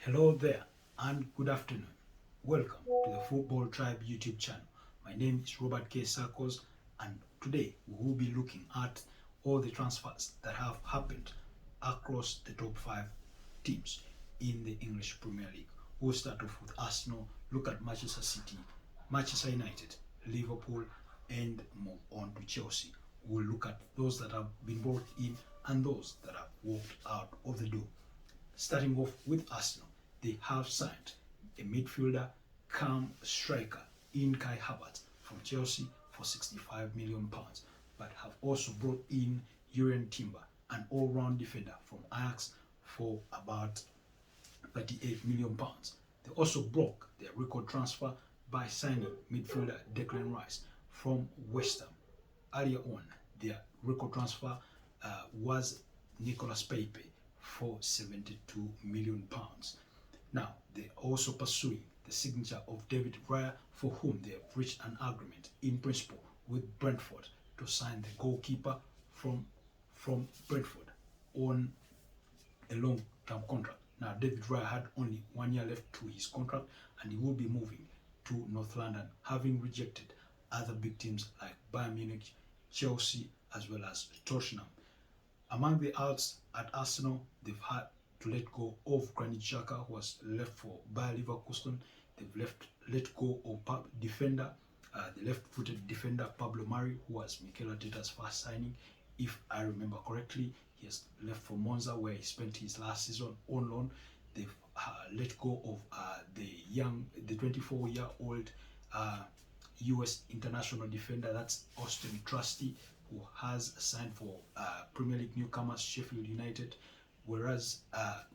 Hello there and good afternoon. Welcome to the Football Tribe YouTube channel. My name is Robert K. Sarkos, and today we will be looking at all the transfers that have happened across the top 5 teams in the English Premier League. We'll start off with Arsenal, look at Manchester City, Manchester United, Liverpool, and move on to Chelsea. We'll look at those that have been brought in and those that have walked out of the door. Starting off with Arsenal, they have signed a midfielder come striker in Kai Havertz from Chelsea for £65 million, but have also brought in Jurgen Timber, an all-round defender from Ajax, for about £38 million. They also broke their record transfer by signing midfielder Declan Rice from West Ham. Earlier on, their record transfer was Nicolas Pepe for £72 million. Now, they're also pursuing the signature of David Raya, for whom they have reached an agreement in principle with Brentford to sign the goalkeeper from Brentford on a long-term contract. Now, David Raya had only 1 year left to his contract, and he will be moving to North London, having rejected other big teams like Bayern Munich, Chelsea, as well as Tottenham. Among the outs at Arsenal, they've had to let go of Granit Xhaka, who was left for Bayer Leverkusen. They've let go of the left-footed defender Pablo Mari, who was Mikel Arteta's first signing. If I remember correctly, he has left for Monza, where he spent his last season on loan. They've let go of the 24-year-old US international defender, that's Austin Trusty, who has signed for Premier League newcomers Sheffield United, whereas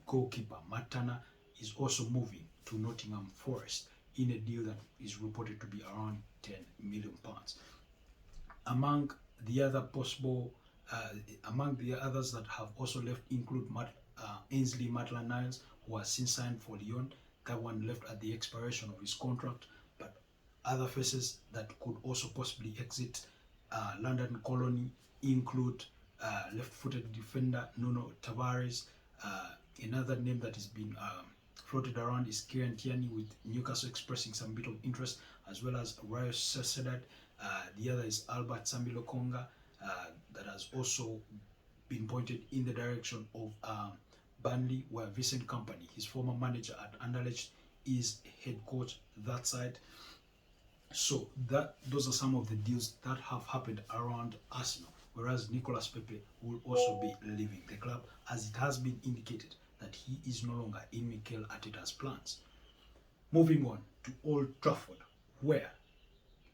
goalkeeper Matt Turner is also moving to Nottingham Forest in a deal that is reported to be around £10 million. Among the others that have also left include Ainsley Maitland-Niles, who has since signed for Lyon. That one left at the expiration of his contract, but other faces that could also possibly exit London Colony include left-footed defender Nuno Tavares. Another name that has been floated around is Kieran Tierney, with Newcastle expressing some bit of interest, as well as Rayo Sociedad. The other is Albert Sambi Lokonga, that has also been pointed in the direction of Burnley, where Vincent Kompany, his former manager at Anderlecht, is head coach that side. So those are some of the deals that have happened around Arsenal, whereas Nicolas Pepe will also be leaving the club, as it has been indicated that he is no longer in Mikel Arteta's plans. Moving on to Old Trafford, where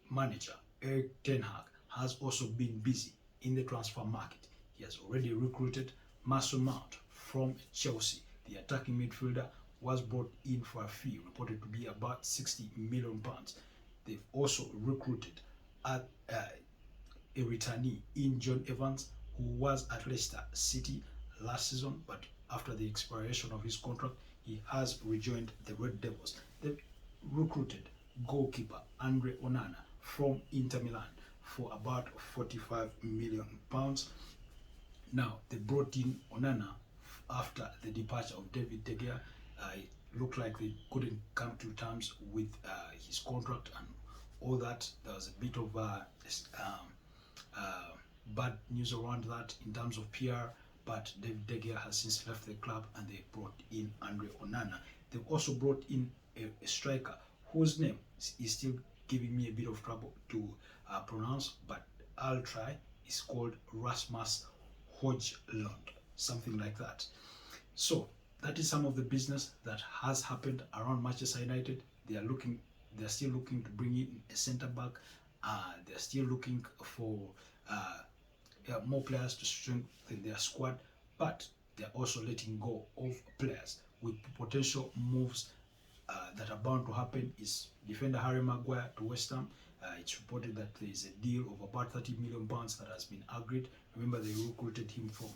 manager Erik ten Hag has also been busy in the transfer market. He has already recruited Mason Mount from Chelsea. The attacking midfielder was brought in for a fee reported to be about £60 million. They've also recruited a returnee in John Evans, who was at Leicester City last season, but after the expiration of his contract, he has rejoined the Red Devils. They've recruited goalkeeper Andre Onana from Inter Milan for about £45 million. Now, they brought in Onana after the departure of David De Gea. It looked like they couldn't come to terms with his contract and all that. There was a bit of bad news around that in terms of PR, but David De Gea has since left the club, and they brought in Andre Onana. They've also brought in a striker whose name is still giving me a bit of trouble to pronounce, but I'll try. It's called Rasmus Højlund, something like that. So that is some of the business that has happened around Manchester United. They're still looking to bring in a centre back. They're still looking for more players to strengthen their squad, but they're also letting go of players with potential moves that are bound to happen. Is defender Harry Maguire to West Ham. It's reported that there is a deal of about £30 million that has been agreed. Remember, they recruited him from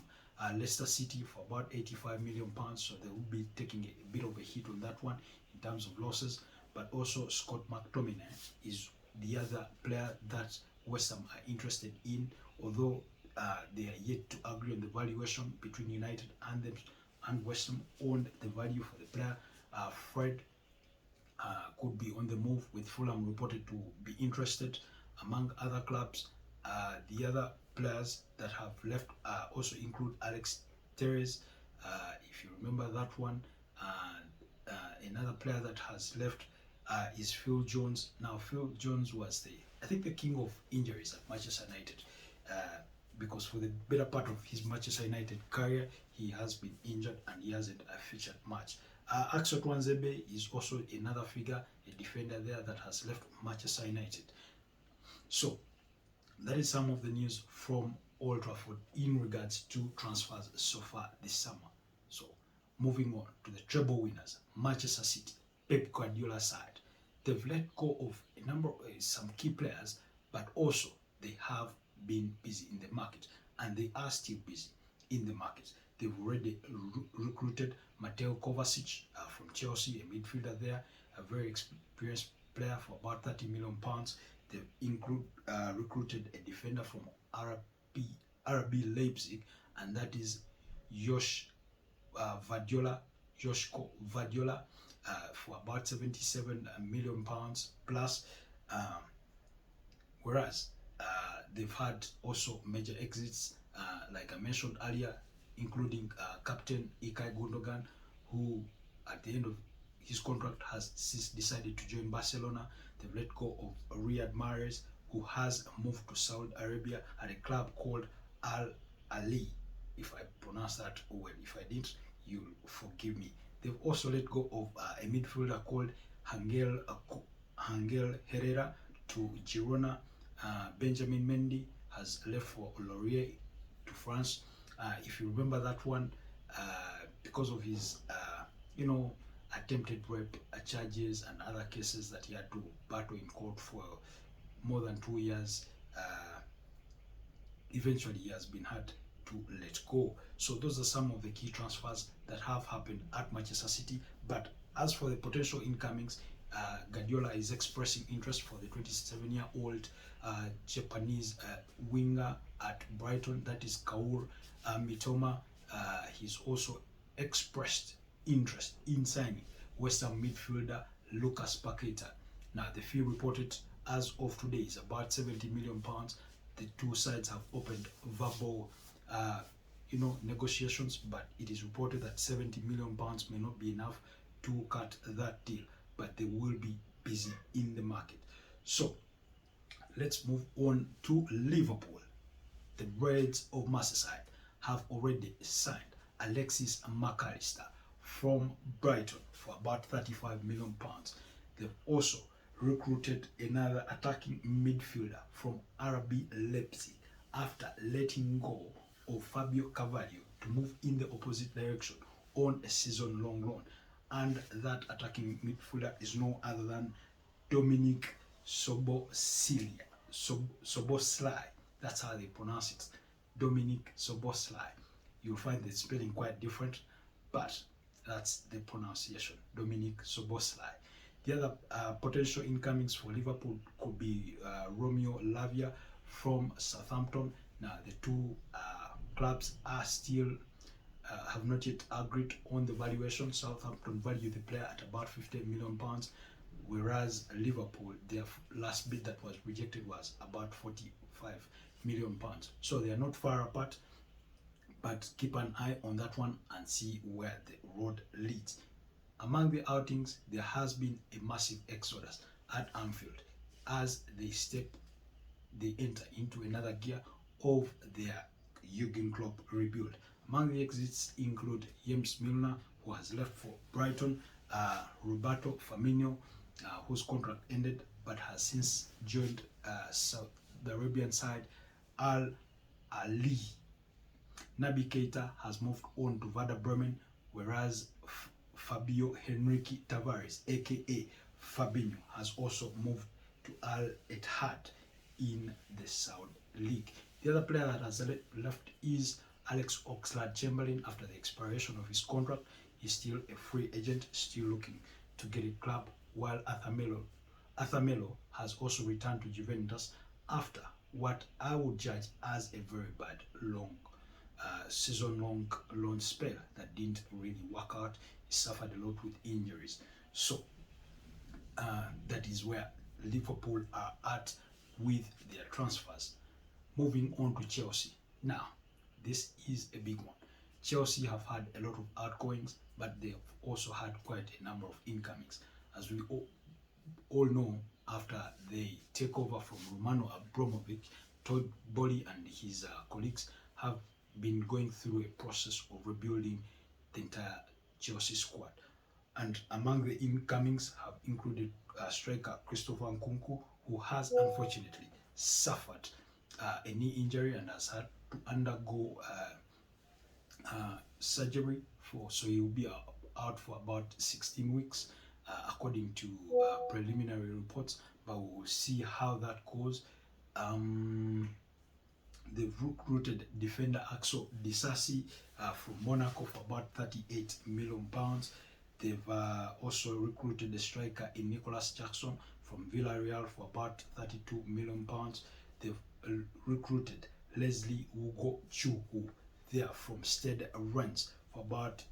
Leicester City for about £85 million, so they will be taking a bit of a hit on that one in terms of losses. But also Scott McTominay is the other player that West Ham are interested in, although they are yet to agree on the valuation between United and West Ham on the value for the player. Fred could be on the move, with Fulham reported to be interested. Among other clubs, the other players that have left also include Alex Teres, if you remember that one. Another player that has left is Phil Jones. Now, Phil Jones was I think, the king of injuries at Manchester United, because for the better part of his Manchester United career, he has been injured and he hasn't featured much. Axel Tuanzebe is also another figure, a defender there that has left Manchester United. So that is some of the news from Old Trafford in regards to transfers so far this summer. So moving on to the treble winners, Manchester City, Pep Guardiola's side. They've let go of a number of some key players, but also they have been busy in the market, and they are still busy in the market. They've already recruited Mateo Kovacic from Chelsea, a midfielder there, a very experienced player for about £30 million. They've recruited a defender from RB Leipzig, and that is Joshko Vadiola, for about £77 million plus. Whereas they've had also major exits, like I mentioned earlier, including Captain Ilkay Gundogan, who at the end of his contract has since decided to join Barcelona. They've let go of Riyad Mahrez, who has moved to Saudi Arabia at a club called Al Ali, if I pronounce that well. If I didn't, you'll forgive me. They've also let go of a midfielder called Angel Herrera to Girona. Benjamin Mendy has left for Lorient to France. If you remember that one, because of his, attempted rape charges and other cases that he had to battle in court for more than 2 years, eventually he has been had to let go. So those are some of the key transfers that have happened at Manchester City. But as for the potential incomings, Guardiola is expressing interest for the 27-year-old Japanese winger at Brighton, that is Kaoru Mitoma. He's also expressed interest in signing West Ham midfielder Lucas Paqueta. Now, the fee reported as of today is about £70 million. The two sides have opened verbal negotiations, but it is reported that £70 million may not be enough to cut that deal, but they will be busy in the market. So let's move on to Liverpool. The Reds of Merseyside have already signed Alexis McAllister from Brighton for about £35 million. They've also recruited another attacking midfielder from RB Leipzig after letting go of Fabio Carvalho to move in the opposite direction on a season-long loan. And that attacking midfielder is no other than Dominic Soboslai. That's how they pronounce it. Dominic Soboslai. You'll find the spelling quite different, but that's the pronunciation. Dominic Soboslai. The other potential incomings for Liverpool could be Romeo Lavia from Southampton. Now, the two clubs are still have not yet agreed on the valuation. Southampton value the player at about £15 million, whereas Liverpool, their last bid that was rejected was about £45 million. So they are not far apart, but keep an eye on that one and see where the road leads. Among the outings, there has been a massive exodus at Anfield as they enter into another gear of their Jurgen Klopp rebuild. Among the exits include James Milner, who has left for Brighton, Roberto Firmino, whose contract ended but has since joined Saudi Arabian side Al Ali. Naby Keita has moved on to Werder Bremen, whereas Fabio Henrique Tavares, aka Fabinho, has also moved to Al Ittihad in the Saudi League. The other player that has left is Alex Oxlade-Chamberlain after the expiration of his contract. He's still a free agent, still looking to get a club, while Arthur Melo has also returned to Juventus after what I would judge as a very bad season-long loan spell that didn't really work out. suffered a lot with injuries. So that is where Liverpool are at with their transfers. Moving on to Chelsea. Now, this is a big one. Chelsea have had a lot of outgoings, but they've also had quite a number of incomings. As we all know, after they take over from Romano Abramovich, Todd Boehly and his colleagues have been going through a process of rebuilding the entire Chelsea squad. And among the incomings have included striker Christopher Nkunku, who has unfortunately suffered a knee injury and has had to undergo surgery so he will be out for about 16 weeks according to preliminary reports, but we will see how that goes. They've recruited defender Axel Disasi from Monaco for about 38 million pounds. They've also recruited the striker in Nicholas Jackson from Villarreal for about 32 million pounds. They've recruited Leslie Ugochukwu there from Stade Rennes for about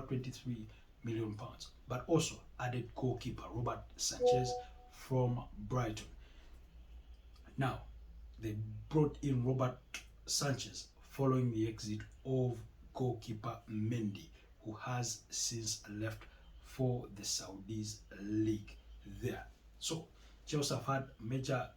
23 million pounds. But also added goalkeeper Robert Sanchez from Brighton. Now, they brought in Robert Sanchez following the exit of goalkeeper Mendy, who has since left for the Saudis League there. So Chelsea have had major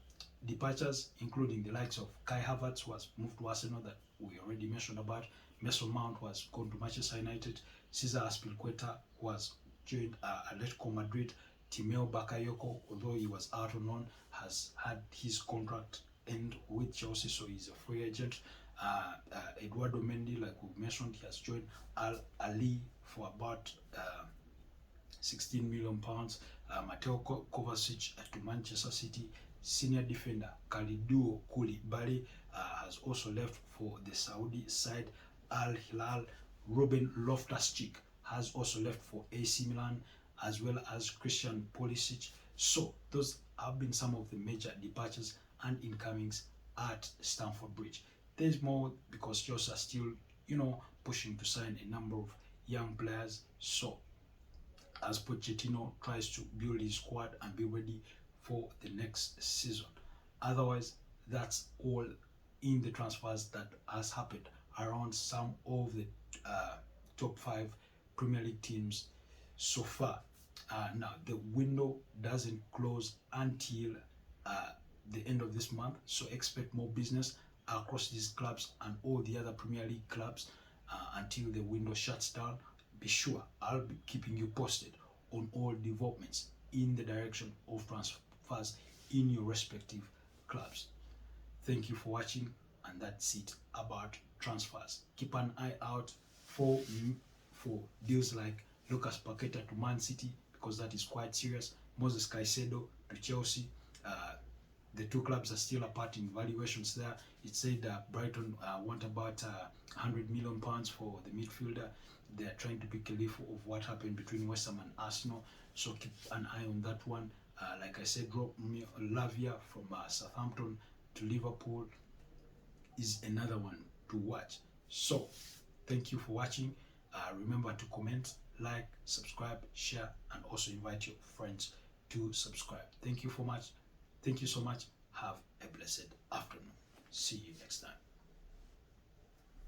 departures, including the likes of Kai Havertz, who has moved to Arsenal, that we already mentioned about. Mason Mount, who has gone to Manchester United. Cesar Azpilicueta, who has joined Atletico Madrid. Timeo Bakayoko, although he was out on loan, has had his contract end with Chelsea, so he's a free agent. Eduardo Mendy, like we mentioned, he has joined Al Ali for about 16 million pounds. Mateo Kovacic to Manchester City. Senior defender Kalidou Koulibaly has also left for the Saudi side Al Hilal. Ruben Loftus-Cheek has also left for AC Milan, as well as Christian Pulisic. So those have been some of the major departures and incomings at Stamford Bridge. There's more because Chelsea are still, pushing to sign a number of young players. So as Pochettino tries to build his squad and be ready for the next season. Otherwise, that's all in the transfers that has happened around some of the top 5 Premier League teams so far. Now, the window doesn't close until the end of this month, so expect more business across these clubs and all the other Premier League clubs until the window shuts down. Be sure I'll be keeping you posted on all developments in the direction of transfers in your respective clubs. Thank you for watching, and that's it about transfers. Keep an eye out for deals like Lucas Paqueta to Man City, because that is quite serious. Moses Caicedo to Chelsea. The two clubs are still apart in valuations there. It said Brighton want about 100 million pounds for the midfielder. They're trying to pick a leaf of what happened between West Ham and Arsenal, so keep an eye on that one. Like I said, Lavia from Southampton to Liverpool is another one to watch. So thank you for watching. Remember to comment, like, subscribe, share, and also invite your friends to subscribe. Thank you so much. Have a blessed afternoon. See you next time.